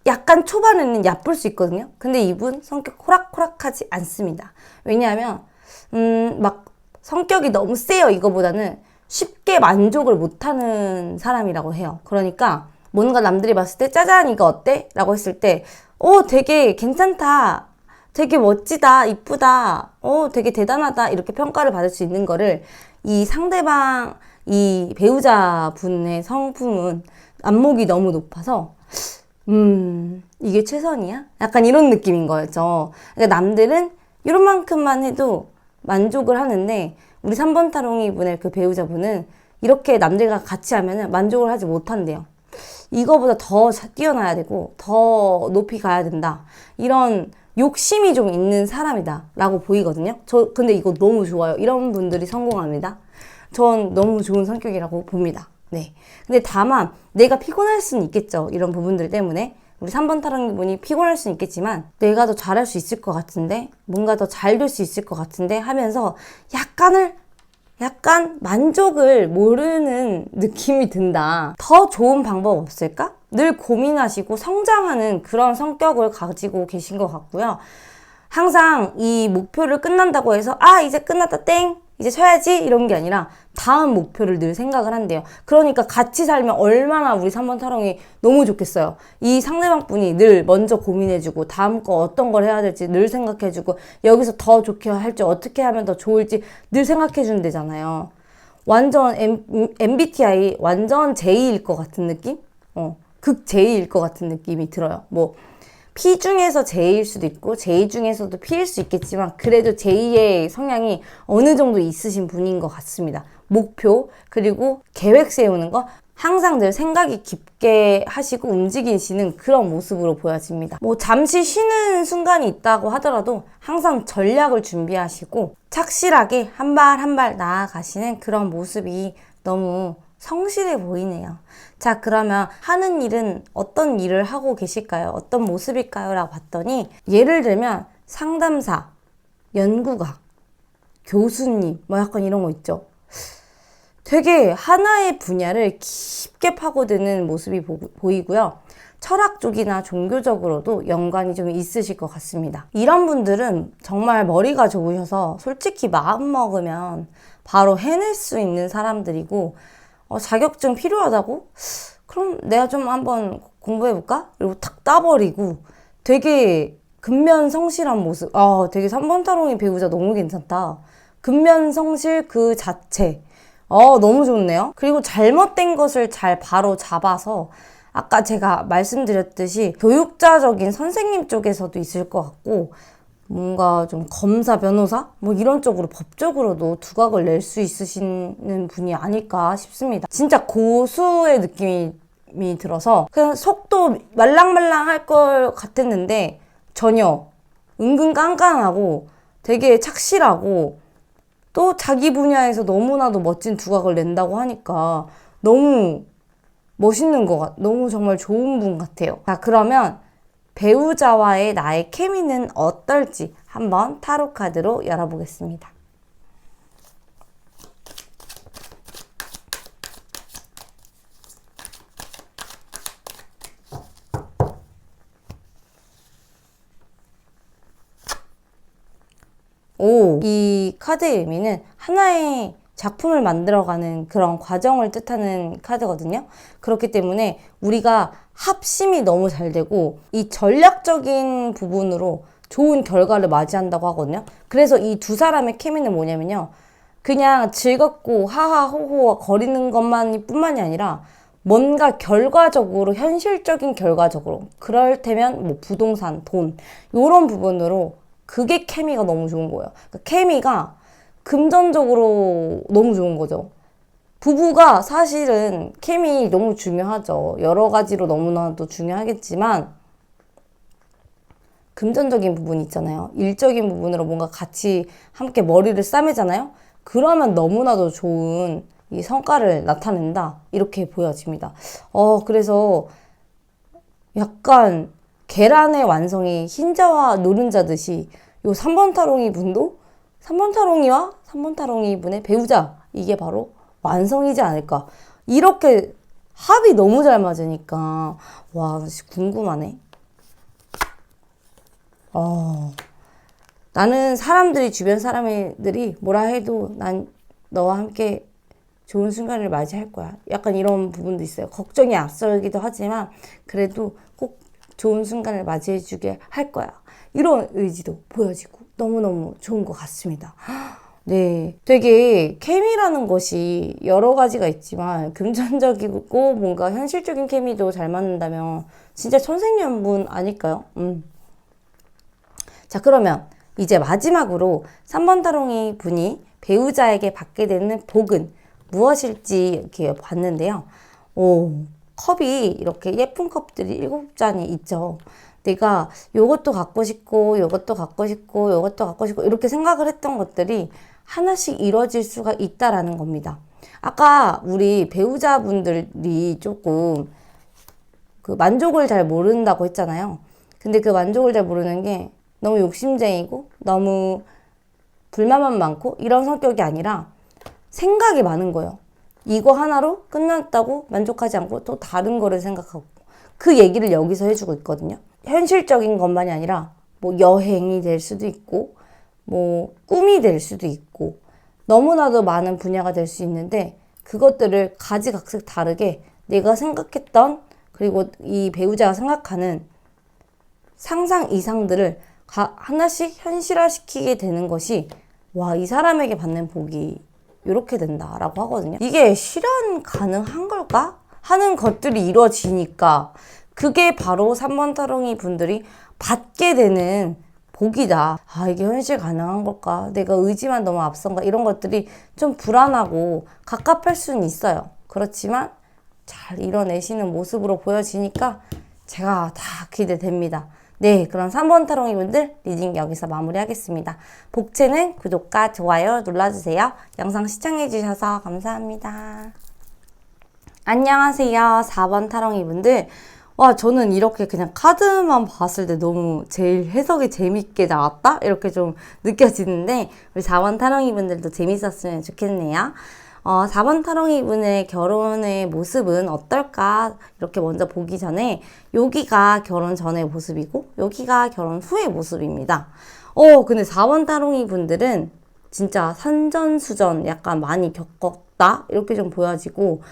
[SPEAKER 1] 약간 초반에는 얕볼 수 있거든요. 근데 이분 성격 호락호락하지 않습니다. 왜냐하면 막 성격이 너무 세요. 이거보다는 쉽게 만족을 못하는 사람이라고 해요. 그러니까 뭔가 남들이 봤을 때 짜잔 이거 어때? 라고 했을 때 되게 괜찮다. 되게 멋지다. 이쁘다. 되게 대단하다. 이렇게 평가를 받을 수 있는 거를 이 상대방, 이 배우자분의 성품은 안목이 너무 높아서 이게 최선이야? 약간 이런 느낌인 거죠. 그러니까 남들은 이런 만큼만 해도 만족을 하는데 우리 3번 타롱이 분의 그 배우자분은 이렇게 남들과 같이 하면은 만족을 하지 못한대요. 이거보다 더 뛰어나야 되고 더 높이 가야 된다. 이런 욕심이 좀 있는 사람이다 라고 보이거든요. 근데 이거 너무 좋아요. 이런 분들이 성공합니다. 전 너무 좋은 성격이라고 봅니다. 네. 근데 다만 내가 피곤할 수는 있겠죠. 이런 부분들 때문에. 우리 3번 타로님 분이 피곤할 수는 있겠지만 내가 더 잘할 수 있을 것 같은데 뭔가 더 잘 될 수 있을 것 같은데 하면서 약간 만족을 모르는 느낌이 든다. 더 좋은 방법 없을까? 늘 고민하시고 성장하는 그런 성격을 가지고 계신 것 같고요. 항상 이 목표를 끝난다고 해서 이제 끝났다 땡 이제 쉬어야지 이런 게 아니라 다음 목표를 늘 생각을 한대요. 그러니까 같이 살면 얼마나 우리 3번 타롱이 너무 좋겠어요. 이 상대방 분이 늘 먼저 고민해주고 다음 거 어떤 걸 해야 될지 늘 생각해주고 여기서 더 좋게 할지 어떻게 하면 더 좋을지 늘 생각해준대잖아요. 완전 MBTI 완전 J일 것 같은 느낌? 극 J일 것 같은 느낌이 들어요. 뭐 P 중에서 J일 수도 있고 J 중에서도 P일 수 있겠지만 그래도 J의 성향이 어느 정도 있으신 분인 것 같습니다. 목표 그리고 계획 세우는 거 항상 늘 생각이 깊게 하시고 움직이시는 그런 모습으로 보여집니다. 뭐 잠시 쉬는 순간이 있다고 하더라도 항상 전략을 준비하시고 착실하게 한 발 한 발 나아가시는 그런 모습이 너무 성실해 보이네요. 자, 그러면 하는 일은 어떤 일을 하고 계실까요? 어떤 모습일까요? 라고 봤더니 예를 들면 상담사, 연구가, 교수님 뭐 약간 이런 거 있죠. 되게 하나의 분야를 깊게 파고드는 모습이 보이고요. 철학 쪽이나 종교적으로도 연관이 좀 있으실 것 같습니다. 이런 분들은 정말 머리가 좋으셔서 솔직히 마음 먹으면 바로 해낼 수 있는 사람들이고 자격증 필요하다고? 그럼 내가 좀 한번 공부해볼까? 그리고 탁 따버리고 되게 근면성실한 모습. 되게 3번 타롱이 배우자 너무 괜찮다. 근면성실 그 자체. 너무 좋네요. 그리고 잘못된 것을 잘 바로 잡아서 아까 제가 말씀드렸듯이 교육자적인 선생님 쪽에서도 있을 것 같고 뭔가 좀 검사, 변호사? 뭐 이런 쪽으로 법적으로도 두각을 낼 수 있으시는 분이 아닐까 싶습니다. 진짜 고수의 느낌이 들어서 그냥 속도 말랑말랑 할 걸 같았는데 전혀 은근 깐깐하고 되게 착실하고 또 자기 분야에서 너무나도 멋진 두각을 낸다고 하니까 너무 멋있는 것 같아요. 너무 정말 좋은 분 같아요. 자, 그러면 배우자와의 나의 케미는 어떨지 한번 타로 카드로 열어보겠습니다. 이 카드의 의미는 하나의 작품을 만들어가는 그런 과정을 뜻하는 카드거든요. 그렇기 때문에 우리가 합심이 너무 잘 되고 이 전략적인 부분으로 좋은 결과를 맞이한다고 하거든요. 그래서 이 두 사람의 케미는 뭐냐면요. 그냥 즐겁고 하하호호 거리는 것만이 뿐만이 아니라 뭔가 결과적으로 현실적인 결과적으로 그럴 테면 뭐 부동산, 돈 이런 부분으로 그게 케미가 너무 좋은 거예요. 그러니까 케미가 금전적으로 너무 좋은 거죠. 부부가 사실은 케미 너무 중요하죠. 여러 가지로 너무나도 중요하겠지만 금전적인 부분이 있잖아요. 일적인 부분으로 뭔가 같이 함께 머리를 싸매잖아요. 그러면 너무나도 좋은 이 성과를 나타낸다. 이렇게 보여집니다. 그래서 약간 계란의 완성이 흰자와 노른자듯이 요 3번 타롱이 분도 3번 타롱이와 3번 타롱이 분의 배우자 이게 바로 완성이지 않을까. 이렇게 합이 너무 잘 맞으니까 와 궁금하네. 나는 사람들이 주변 사람들이 뭐라 해도 난 너와 함께 좋은 순간을 맞이할 거야. 약간 이런 부분도 있어요. 걱정이 앞서기도 하지만 그래도 꼭 좋은 순간을 맞이해주게 할 거야. 이런 의지도 보여지고 너무너무 좋은 것 같습니다. 네, 되게 케미라는 것이 여러 가지가 있지만 금전적이고 뭔가 현실적인 케미도 잘 맞는다면 진짜 천생연분 아닐까요? 자, 그러면 이제 마지막으로 3번 타롱이 분이 배우자에게 받게 되는 복은 무엇일지 이렇게 봤는데요. 컵이 이렇게 예쁜 컵들이 7잔이 있죠. 내가 요것도 갖고 싶고 요것도 갖고 싶고 요것도 갖고 싶고 이렇게 생각을 했던 것들이 하나씩 이루어질 수가 있다라는 겁니다. 아까 우리 배우자분들이 조금 그 만족을 잘 모른다고 했잖아요. 근데 그 만족을 잘 모르는 게 너무 욕심쟁이고 너무 불만만 많고 이런 성격이 아니라 생각이 많은 거예요. 이거 하나로 끝났다고 만족하지 않고 또 다른 거를 생각하고 그 얘기를 여기서 해주고 있거든요. 현실적인 것만이 아니라 뭐 여행이 될 수도 있고 뭐 꿈이 될 수도 있고 너무나도 많은 분야가 될 수 있는데 그것들을 가지각색 다르게 내가 생각했던 그리고 이 배우자가 생각하는 상상 이상들을 하나씩 현실화시키게 되는 것이 와, 이 사람에게 받는 복이 이렇게 된다라고 하거든요. 이게 실현 가능한 걸까? 하는 것들이 이루어지니까 그게 바로 3번 타롱이 분들이 받게 되는 복이다. 아, 이게 현실 가능한 걸까? 내가 의지만 너무 앞선가? 이런 것들이 좀 불안하고 갑갑할 수는 있어요. 그렇지만 잘 이뤄내시는 모습으로 보여지니까 제가 다 기대됩니다. 네, 그럼 3번 타롱이 분들 리딩 여기서 마무리하겠습니다. 복채는 구독과 좋아요 눌러주세요. 영상 시청해주셔서 감사합니다. 안녕하세요. 4번 타롱이 분들. 와, 저는 이렇게 그냥 카드만 봤을 때 너무 제일 해석이 재밌게 나왔다? 이렇게 좀 느껴지는데 우리 4번 타롱이 분들도 재밌었으면 좋겠네요. 4번 타롱이 분의 결혼의 모습은 어떨까? 이렇게 먼저 보기 전에 여기가 결혼 전의 모습이고 여기가 결혼 후의 모습입니다. 근데 4번 타롱이 분들은 진짜 산전수전 약간 많이 겪었다? 이렇게 좀 보여지고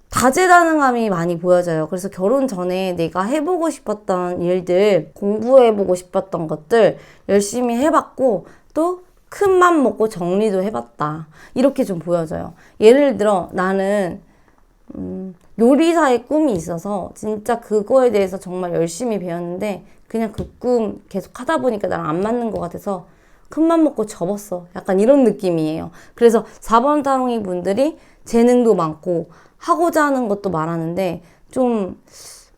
[SPEAKER 1] 다재다능함이 많이 보여져요. 그래서 결혼 전에 내가 해보고 싶었던 일들, 공부해보고 싶었던 것들 열심히 해봤고 또 큰 맘 먹고 정리도 해봤다. 이렇게 좀 보여져요. 예를 들어 나는 요리사의 꿈이 있어서 진짜 그거에 대해서 정말 열심히 배웠는데 그냥 그 꿈 계속 하다 보니까 나랑 안 맞는 것 같아서 큰 맘 먹고 접었어. 약간 이런 느낌이에요. 그래서 4번 타롱이 분들이 재능도 많고 하고자 하는 것도 많았는데 좀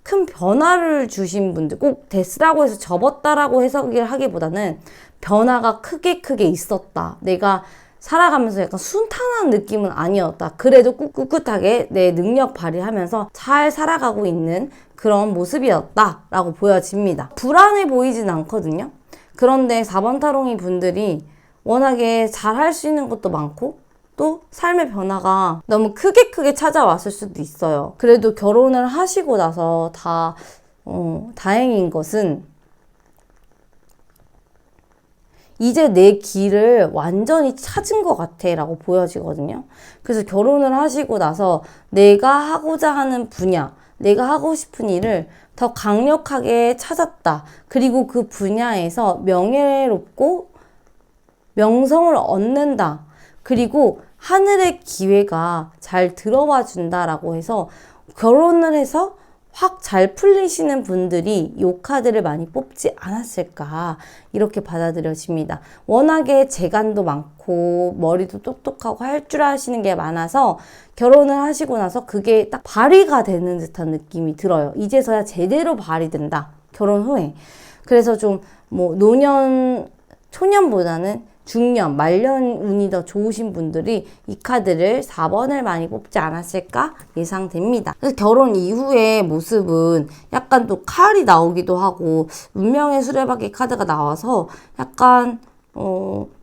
[SPEAKER 1] 큰 변화를 주신 분들, 꼭 됐으라고 해서 접었다라고 해석을 하기보다는 변화가 크게 있었다. 내가 살아가면서 약간 순탄한 느낌은 아니었다. 그래도 꿋꿋하게 내 능력 발휘하면서 잘 살아가고 있는 그런 모습이었다라고 보여집니다. 불안해 보이진 않거든요. 그런데 4번 타롱이 분들이 워낙에 잘 할 수 있는 것도 많고 또 삶의 변화가 너무 크게 찾아왔을 수도 있어요. 그래도 결혼을 하시고 나서 다행인 것은 이제 내 길을 완전히 찾은 것 같아 라고 보여지거든요. 그래서 결혼을 하시고 나서 내가 하고자 하는 분야, 내가 하고 싶은 일을 더 강력하게 찾았다. 그리고 그 분야에서 명예롭고 명성을 얻는다. 그리고 하늘의 기회가 잘 들어와 준다라고 해서 결혼을 해서 확 잘 풀리시는 분들이 이 카드를 많이 뽑지 않았을까 이렇게 받아들여집니다. 워낙에 재간도 많고 머리도 똑똑하고 할 줄 아시는 게 많아서 결혼을 하시고 나서 그게 딱 발휘가 되는 듯한 느낌이 들어요. 이제서야 제대로 발휘된다. 결혼 후에. 그래서 좀 뭐 초년보다는 중년, 말년 운이 더 좋으신 분들이 이 카드를 4번을 많이 뽑지 않았을까 예상됩니다. 그래서 결혼 이후의 모습은 약간 또 칼이 나오기도 하고 운명의 수레바퀴 카드가 나와서 약간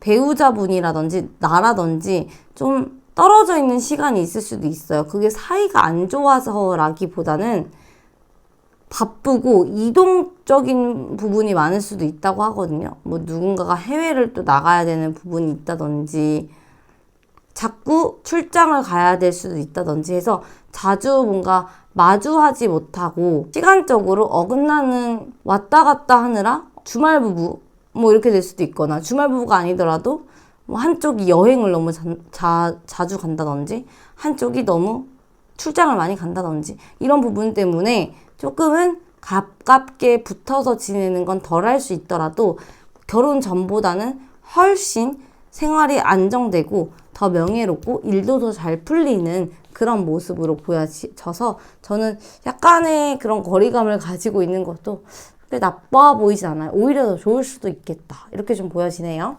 [SPEAKER 1] 배우자분이라든지 나라든지 좀 떨어져 있는 시간이 있을 수도 있어요. 그게 사이가 안 좋아서라기보다는 바쁘고 이동적인 부분이 많을 수도 있다고 하거든요. 뭐 누군가가 해외를 또 나가야 되는 부분이 있다든지 자꾸 출장을 가야 될 수도 있다든지 해서 자주 뭔가 마주하지 못하고 시간적으로 어긋나는 왔다 갔다 하느라 주말 부부 뭐 이렇게 될 수도 있거나 주말 부부가 아니더라도 뭐 한쪽이 여행을 너무 자주 간다든지 한쪽이 너무 출장을 많이 간다든지 이런 부분 때문에 조금은 가깝게 붙어서 지내는 건 덜 할 수 있더라도 결혼 전보다는 훨씬 생활이 안정되고 더 명예롭고 일도 더 잘 풀리는 그런 모습으로 보여져서 저는 약간의 그런 거리감을 가지고 있는 것도 근데 나빠 보이지 않아요. 오히려 더 좋을 수도 있겠다. 이렇게 좀 보여지네요.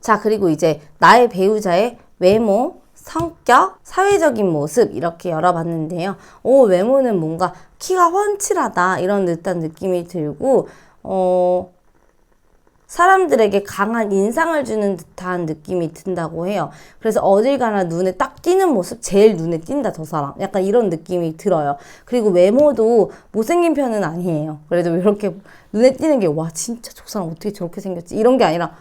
[SPEAKER 1] 자, 그리고 이제 나의 배우자의 외모, 성격, 사회적인 모습 이렇게 열어봤는데요. 외모는 뭔가 키가 훤칠하다 이런 듯한 느낌이 들고 사람들에게 강한 인상을 주는 듯한 느낌이 든다고 해요. 그래서 어딜 가나 눈에 딱 띄는 모습, 제일 눈에 띈다 저 사람. 약간 이런 느낌이 들어요. 그리고 외모도 못생긴 편은 아니에요. 그래도 이렇게 눈에 띄는 게 와 진짜 저 사람 어떻게 저렇게 생겼지? 이런 게 아니라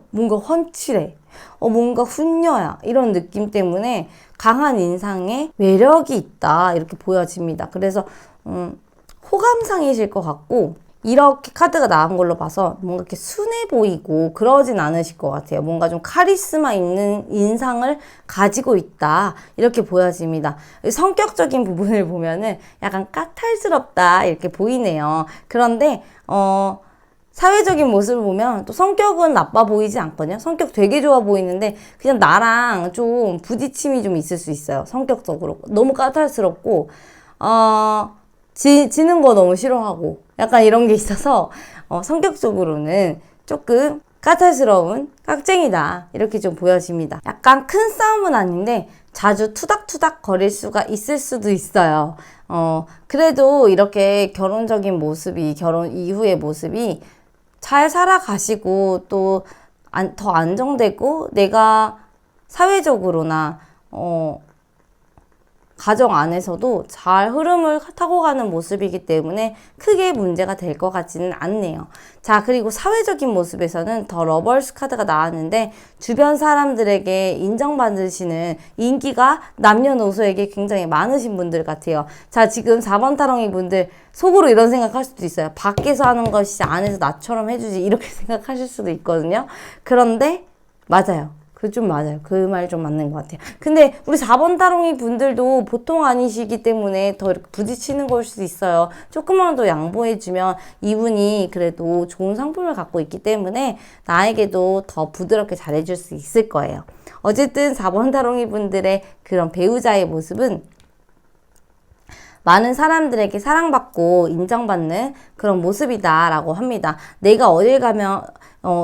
[SPEAKER 1] 뭔가 훤칠해. 뭔가 훈녀야. 이런 느낌 때문에 강한 인상에 매력이 있다. 이렇게 보여집니다. 그래서 호감상이실 것 같고 이렇게 카드가 나온 걸로 봐서 뭔가 이렇게 순해 보이고 그러진 않으실 것 같아요. 뭔가 좀 카리스마 있는 인상을 가지고 있다. 이렇게 보여집니다. 성격적인 부분을 보면은 약간 까탈스럽다. 이렇게 보이네요. 그런데, 사회적인 모습을 보면 또 성격은 나빠 보이지 않거든요. 성격 되게 좋아 보이는데 그냥 나랑 좀 부딪힘이 좀 있을 수 있어요. 성격적으로. 너무 까탈스럽고, 지는 거 너무 싫어하고 약간 이런 게 있어서 성격적으로는 조금 까탈스러운 깍쟁이다 이렇게 좀 보여집니다. 약간 큰 싸움은 아닌데 자주 투닥투닥 거릴 수가 있을 수도 있어요. 그래도 이렇게 결혼적인 모습이 결혼 이후의 모습이 잘 살아가시고 또 더 안정되고 내가 사회적으로나 가정 안에서도 잘 흐름을 타고 가는 모습이기 때문에 크게 문제가 될 것 같지는 않네요. 자, 그리고 사회적인 모습에서는 더 러버스 카드가 나왔는데 주변 사람들에게 인정받으시는 인기가 남녀노소에게 굉장히 많으신 분들 같아요. 자, 지금 4번 타롱이 분들 속으로 이런 생각할 수도 있어요. 밖에서 하는 것이 안에서 나처럼 해주지 이렇게 생각하실 수도 있거든요. 그런데 맞아요. 좀 맞아요. 그 말 좀 맞는 것 같아요. 근데 우리 4번 타롱이 분들도 보통 아니시기 때문에 더 이렇게 부딪히는 걸 수도 있어요. 조금만 더 양보해주면 이분이 그래도 좋은 상품을 갖고 있기 때문에 나에게도 더 부드럽게 잘해줄 수 있을 거예요. 어쨌든 4번 타롱이 분들의 그런 배우자의 모습은 많은 사람들에게 사랑받고 인정받는 그런 모습이다라고 합니다. 내가 어딜 가면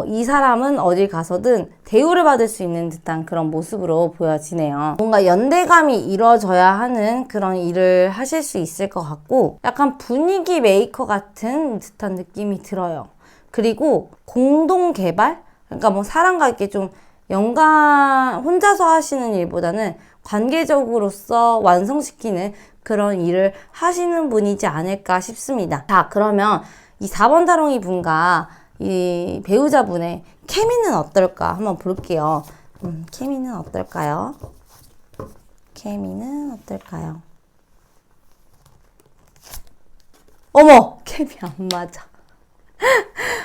[SPEAKER 1] 이 사람은 어딜 가서든 대우를 받을 수 있는 듯한 그런 모습으로 보여지네요. 뭔가 연대감이 이루어져야 하는 그런 일을 하실 수 있을 것 같고 약간 분위기 메이커 같은 듯한 느낌이 들어요. 그리고 공동 개발? 그러니까 뭐 사람과 이렇게 좀 혼자서 하시는 일보다는 관계적으로서 완성시키는 그런 일을 하시는 분이지 않을까 싶습니다. 자, 그러면 이 4번 타롱이 분과 이 배우자분의 케미는 어떨까 한번 볼게요. 케미는 어떨까요? 케미는 어떨까요? 어머! 케미 안 맞아.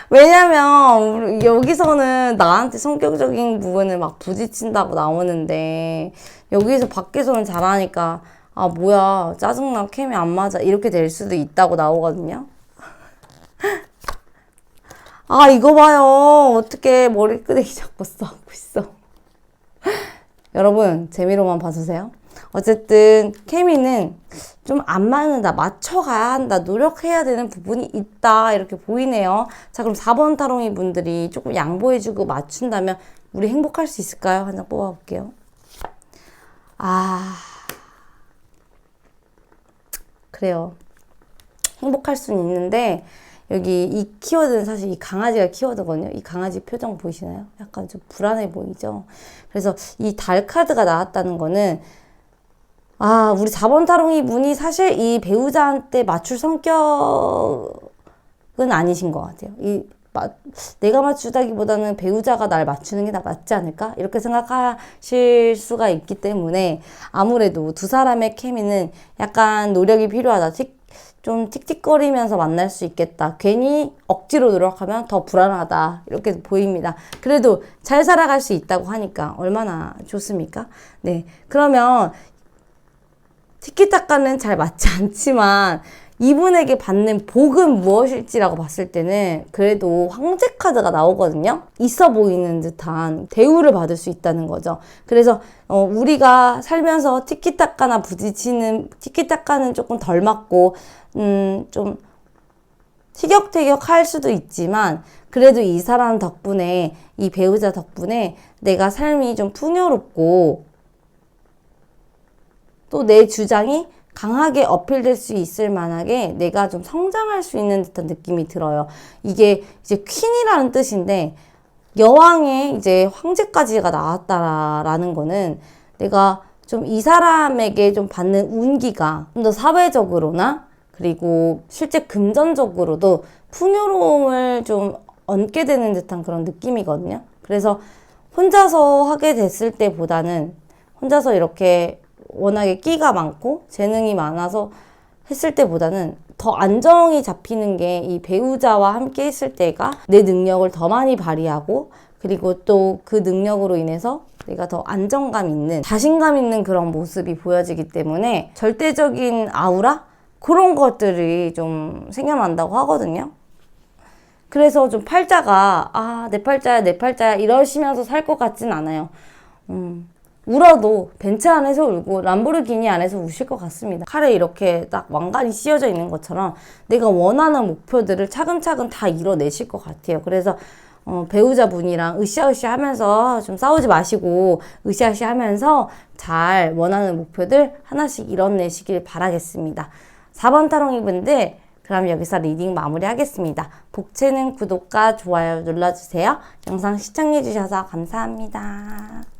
[SPEAKER 1] 왜냐면 여기서는 나한테 성격적인 부분을 막 부딪힌다고 나오는데 여기서 밖에서는 잘하니까 아 뭐야 짜증나 케미 안 맞아 이렇게 될 수도 있다고 나오거든요. 아 이거 봐요. 어떻게 머리끄댕이 잡고 싸우고 있어. 여러분 재미로만 봐주세요. 어쨌든 케미는 좀 안 맞는다, 맞춰가야 한다, 노력해야 되는 부분이 있다 이렇게 보이네요. 자 그럼 4번 타롱이 분들이 조금 양보해주고 맞춘다면 우리 행복할 수 있을까요? 한 장 뽑아볼게요. 그래요. 행복할 수는 있는데 여기 이 키워드는 사실 이 강아지가 키워드거든요. 이 강아지 표정 보이시나요? 약간 좀 불안해 보이죠? 그래서 이 달 카드가 나왔다는 거는 우리 4번 타롱이 분이 사실 이 배우자한테 맞출 성격은 아니신 것 같아요. 이 내가 맞추다기보다는 배우자가 날 맞추는 게 낫지 않을까? 이렇게 생각하실 수가 있기 때문에 아무래도 두 사람의 케미는 약간 노력이 필요하다. 좀 틱틱거리면서 만날 수 있겠다. 괜히 억지로 노력하면 더 불안하다. 이렇게 보입니다. 그래도 잘 살아갈 수 있다고 하니까 얼마나 좋습니까? 네. 그러면 티키타카는 잘 맞지 않지만 이분에게 받는 복은 무엇일지라고 봤을 때는 그래도 황제 카드가 나오거든요. 있어 보이는 듯한 대우를 받을 수 있다는 거죠. 그래서 우리가 살면서 티키타카나 부딪히는 티키타카는 조금 덜 맞고 좀 티격태격 할 수도 있지만 그래도 이 사람 덕분에 이 배우자 덕분에 내가 삶이 좀 풍요롭고 또 내 주장이 강하게 어필될 수 있을 만하게 내가 좀 성장할 수 있는 듯한 느낌이 들어요. 이게 이제 퀸이라는 뜻인데 여왕의 이제 황제까지가 나왔다라는 거는 내가 좀 이 사람에게 좀 받는 운기가 좀 더 사회적으로나 그리고 실제 금전적으로도 풍요로움을 좀 얻게 되는 듯한 그런 느낌이거든요. 그래서 혼자서 하게 됐을 때보다는 혼자서 이렇게 워낙에 끼가 많고 재능이 많아서 했을 때보다는 더 안정이 잡히는 게 이 배우자와 함께 했을 때가 내 능력을 더 많이 발휘하고 그리고 또 그 능력으로 인해서 내가 더 안정감 있는 자신감 있는 그런 모습이 보여지기 때문에 절대적인 아우라? 그런 것들이 좀 생겨난다고 하거든요. 그래서 좀 팔자가 내 팔자야 이러시면서 살 것 같진 않아요. 울어도 벤츠 안에서 울고 람보르기니 안에서 우실 것 같습니다. 칼에 이렇게 딱 왕관이 씌워져 있는 것처럼 내가 원하는 목표들을 차근차근 다 이뤄내실 것 같아요. 그래서 배우자분이랑 으쌰으쌰 하면서 좀 싸우지 마시고 으쌰으쌰 하면서 잘 원하는 목표들 하나씩 이뤄내시길 바라겠습니다. 4번 타롱이 분들 그럼 여기서 리딩 마무리하겠습니다. 복채는 구독과 좋아요 눌러주세요. 영상 시청해주셔서 감사합니다.